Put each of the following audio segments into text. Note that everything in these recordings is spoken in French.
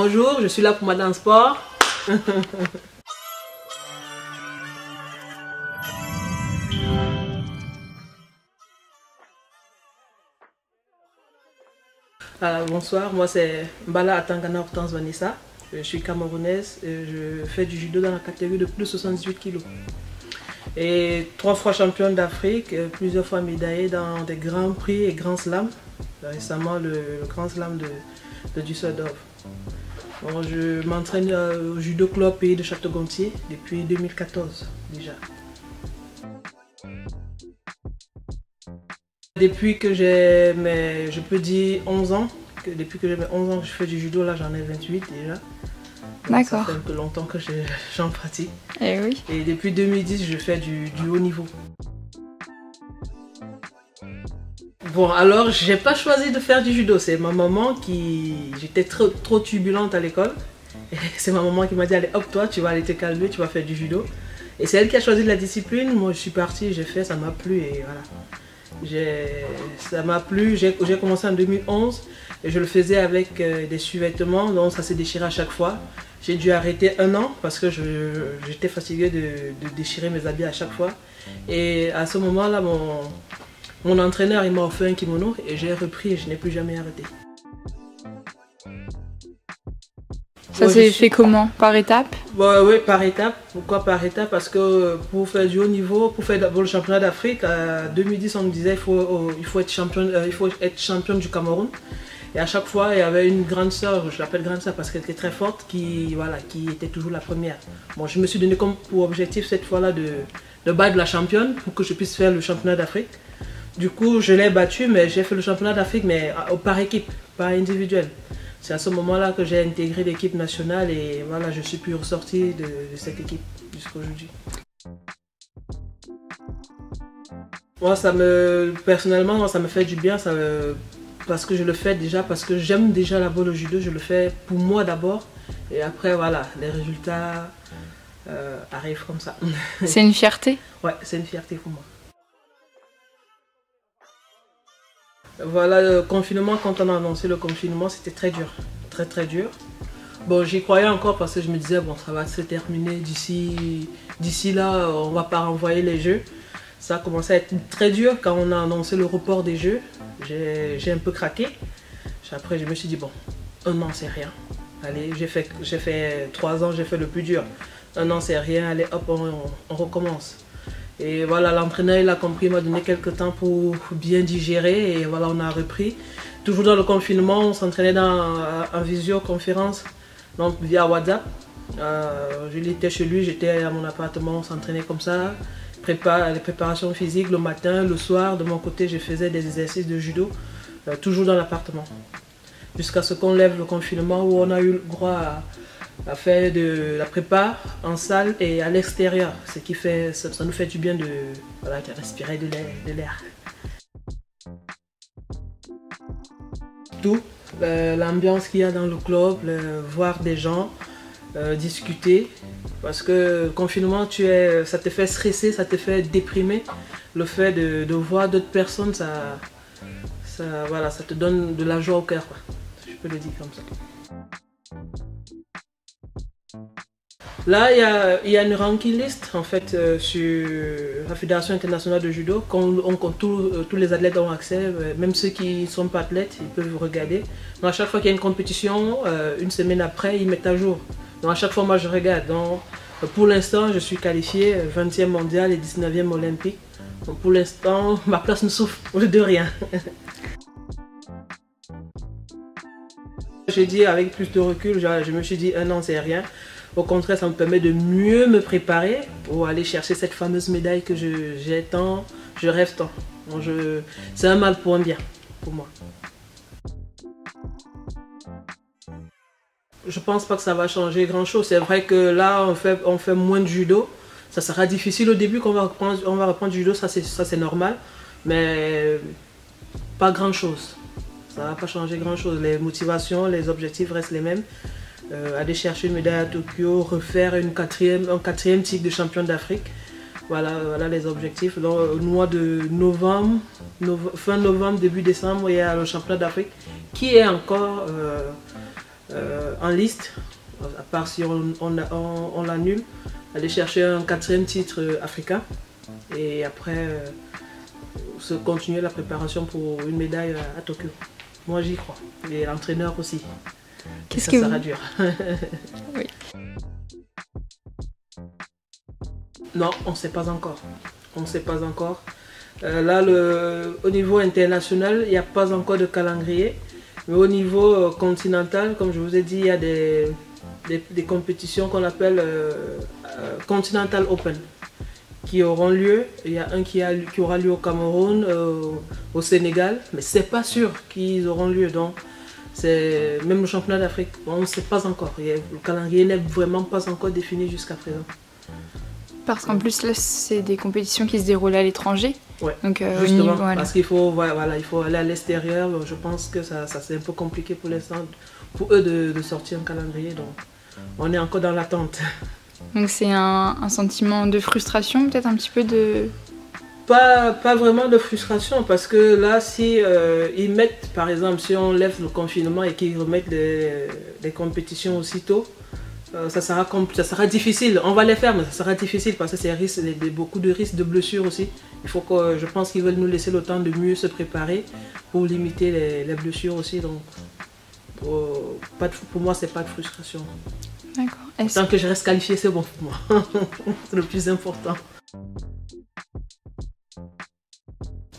Bonjour, je suis là pour Madame Sport. Bonsoir, moi c'est Mbala Atangana Hortense Vanessa. Je suis camerounaise et je fais du judo dans la catégorie de plus de 78 kg. Et 3 fois championne d'Afrique, plusieurs fois médaillée dans des grands prix et grands slams. Récemment le grand slam de Düsseldorf. Bon, je m'entraîne au judo club Pays de Château-Gontier depuis 2014 déjà. Depuis que j'ai, je peux dire 11 ans, depuis que j'ai 11 ans que je fais du judo, là j'en ai 28 déjà. D'accord. Ça fait un peu longtemps que j'en pratique. Et oui. Et depuis 2010, je fais du haut niveau. Bon, alors j'ai pas choisi de faire du judo, c'est ma maman qui... J'étais trop turbulente à l'école. C'est ma maman qui m'a dit, allez hop toi, tu vas aller te calmer, tu vas faire du judo. Et c'est elle qui a choisi la discipline, moi je suis partie, j'ai fait, ça m'a plu et voilà. Ça m'a plu, j'ai commencé en 2011 et je le faisais avec des sous-vêtements, donc ça s'est déchiré à chaque fois. J'ai dû arrêter 1 an parce que j'étais fatiguée de déchirer mes habits à chaque fois. Et à ce moment-là, mon entraîneur il m'a offert un kimono et j'ai repris et je n'ai plus jamais arrêté. Ça s'est fait comment? Par étapes? Oui, par étapes. Pourquoi par étapes? Parce que pour faire du haut niveau, pour faire le championnat d'Afrique, en 2010 on me disait il faut être champion du Cameroun. Et à chaque fois il y avait une grande sœur, je l'appelle grande sœur parce qu'elle était très forte, qui était toujours la première. Bon, je me suis donné comme pour objectif cette fois-là de battre la championne pour que je puisse faire le championnat d'Afrique. Du coup je l'ai battue, mais j'ai fait le championnat d'Afrique mais par équipe, pas individuel. C'est à ce moment-là que j'ai intégré l'équipe nationale et voilà, je suis plus ressorti de cette équipe jusqu'à aujourd'hui. Moi, personnellement, ça me fait du bien parce que je le fais déjà, parce que j'aime déjà d'abord le judo, je le fais pour moi d'abord et après voilà, les résultats arrivent comme ça. C'est une fierté? Ouais, c'est une fierté pour moi. Voilà, le confinement, quand on a annoncé le confinement, c'était très dur, très dur. Bon, j'y croyais encore parce que je me disais, bon, ça va se terminer d'ici là, on va pas renvoyer les jeux. Ça a commencé à être très dur quand on a annoncé le report des jeux. J'ai un peu craqué. Après, je me suis dit, bon, 1 an, c'est rien. Allez, j'ai fait 3 ans, j'ai fait le plus dur. 1 an, c'est rien, allez, hop, on recommence. Et voilà, l'entraîneur il a compris, il m'a donné quelques temps pour bien digérer et voilà, on a repris. Toujours dans le confinement, on s'entraînait en visioconférence, donc via WhatsApp. Je l'étais chez lui, j'étais à mon appartement, on s'entraînait comme ça. Les préparations physiques le matin, le soir, de mon côté, je faisais des exercices de judo, toujours dans l'appartement. Jusqu'à ce qu'on lève le confinement où on a eu le droit à faire de la prépa en salle et à l'extérieur, ce qui fait, ça nous fait du bien de respirer de l'air. Tout, l'ambiance qu'il y a dans le club, voir des gens, discuter, parce que le confinement, ça te fait stresser, ça te fait déprimer. Le fait de voir d'autres personnes, ça te donne de la joie au cœur, quoi. Je peux le dire comme ça. Là, il y a une ranking list en fait sur la Fédération internationale de judo. Tous les athlètes ont accès, même ceux qui ne sont pas athlètes, ils peuvent regarder. Donc à chaque fois qu'il y a une compétition, une semaine après, ils mettent à jour. Donc à chaque fois, moi je regarde. Donc, pour l'instant, je suis qualifiée 20e mondial et 19e olympique. Donc pour l'instant, ma place ne souffre de rien. J'ai dit avec plus de recul, je me suis dit 1 an c'est rien. Au contraire, ça me permet de mieux me préparer pour aller chercher cette fameuse médaille que je rêve tant. C'est un mal pour un bien, pour moi. Je pense pas que ça va changer grand chose. C'est vrai que là, on fait moins de judo. Ça sera difficile au début quand on va reprendre du judo, ça c'est normal. Mais pas grand chose. Ça va pas changer grand chose. Les motivations, les objectifs restent les mêmes. Aller chercher une médaille à Tokyo, refaire un quatrième titre de champion d'Afrique. Voilà les objectifs. Donc, au mois de novembre, fin novembre, début décembre, il y a le championnat d'Afrique qui est encore en liste, à part si on l'annule, aller chercher un 4e titre africain et après se continuer la préparation pour une médaille à Tokyo. Moi j'y crois, et l'entraîneur aussi. Qu'est-ce ça que sera dur. Oui. Non, on ne sait pas encore. On ne sait pas encore. Là, au niveau international, il n'y a pas encore de calendrier. Mais au niveau continental, comme je vous ai dit, il y a des compétitions qu'on appelle Continental Open qui auront lieu. Il y a un qui aura lieu au Cameroun, au Sénégal, mais c'est pas sûr qu'ils auront lieu. Donc, même le championnat d'Afrique, on ne sait pas encore. Le calendrier n'est vraiment pas encore défini jusqu'à présent. Parce qu'en plus, là, c'est des compétitions qui se déroulent à l'étranger. Ouais, donc, justement, voilà. parce qu'il faut, il faut aller à l'extérieur. Je pense que ça c'est un peu compliqué pour l'instant, pour eux de sortir un calendrier. Donc, on est encore dans l'attente. Donc, c'est un sentiment de frustration, peut-être un petit peu de... Pas vraiment de frustration, parce que là, si ils mettent, par exemple, si on lève le confinement et qu'ils remettent des compétitions aussitôt, ça sera difficile. On va les faire, mais ça sera difficile parce que c'est beaucoup de risques de blessures aussi. Je pense qu'ils veulent nous laisser le temps de mieux se préparer pour limiter les blessures aussi. Donc, pour moi, c'est pas de frustration. D'accord. Tant que je reste qualifiée, c'est bon pour moi. C'est le plus important.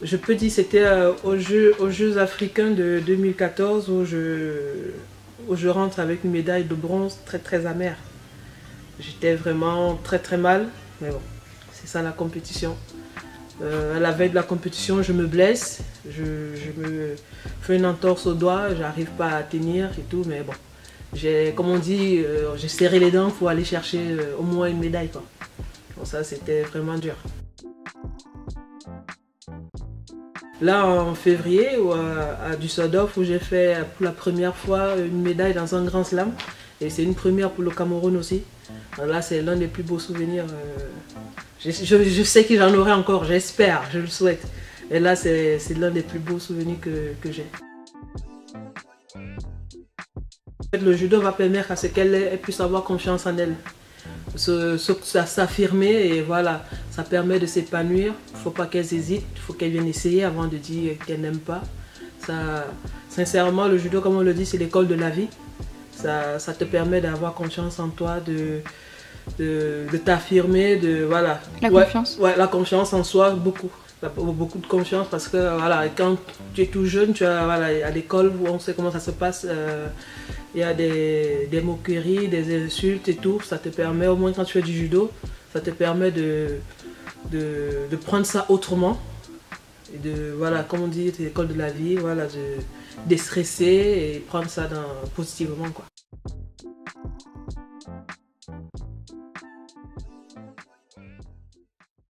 Je peux dire que c'était aux Jeux africains de 2014 où je rentre avec une médaille de bronze très amère. J'étais vraiment très mal, mais bon, c'est ça la compétition. À la veille de la compétition, je me blesse, je me fais une entorse au doigt, j'arrive pas à tenir et tout, mais bon. Comme on dit, j'ai serré les dents pour aller chercher au moins une médaille, quoi. Bon, ça, c'était vraiment dur. Là, en février, à Düsseldorf, où j'ai fait pour la première fois une médaille dans un grand slam. Et c'est une première pour le Cameroun aussi. Alors là, c'est l'un des plus beaux souvenirs. Je sais que j'en aurai encore, j'espère, je le souhaite. Et là, c'est l'un des plus beaux souvenirs que j'ai. Le judo va permettre à ce qu'elle puisse avoir confiance en elle. S'affirmer et voilà, ça permet de s'épanouir. Il ne faut pas qu'elles hésitent, il faut qu'elles viennent essayer avant de dire qu'elles n'aiment pas. Sincèrement, le judo, comme on le dit, c'est l'école de la vie. Ça te permet d'avoir confiance en toi, de t'affirmer, voilà. La confiance. Ouais, la confiance en soi, beaucoup. Beaucoup de confiance parce que voilà, quand tu es tout jeune, à l'école où on sait comment ça se passe, il y a des moqueries, des insultes et tout. Ça te permet, au moins quand tu fais du judo, ça te permet de prendre ça autrement. Et voilà, comme on dit, c'est l'école de la vie, voilà, de déstresser et prendre ça positivement, quoi.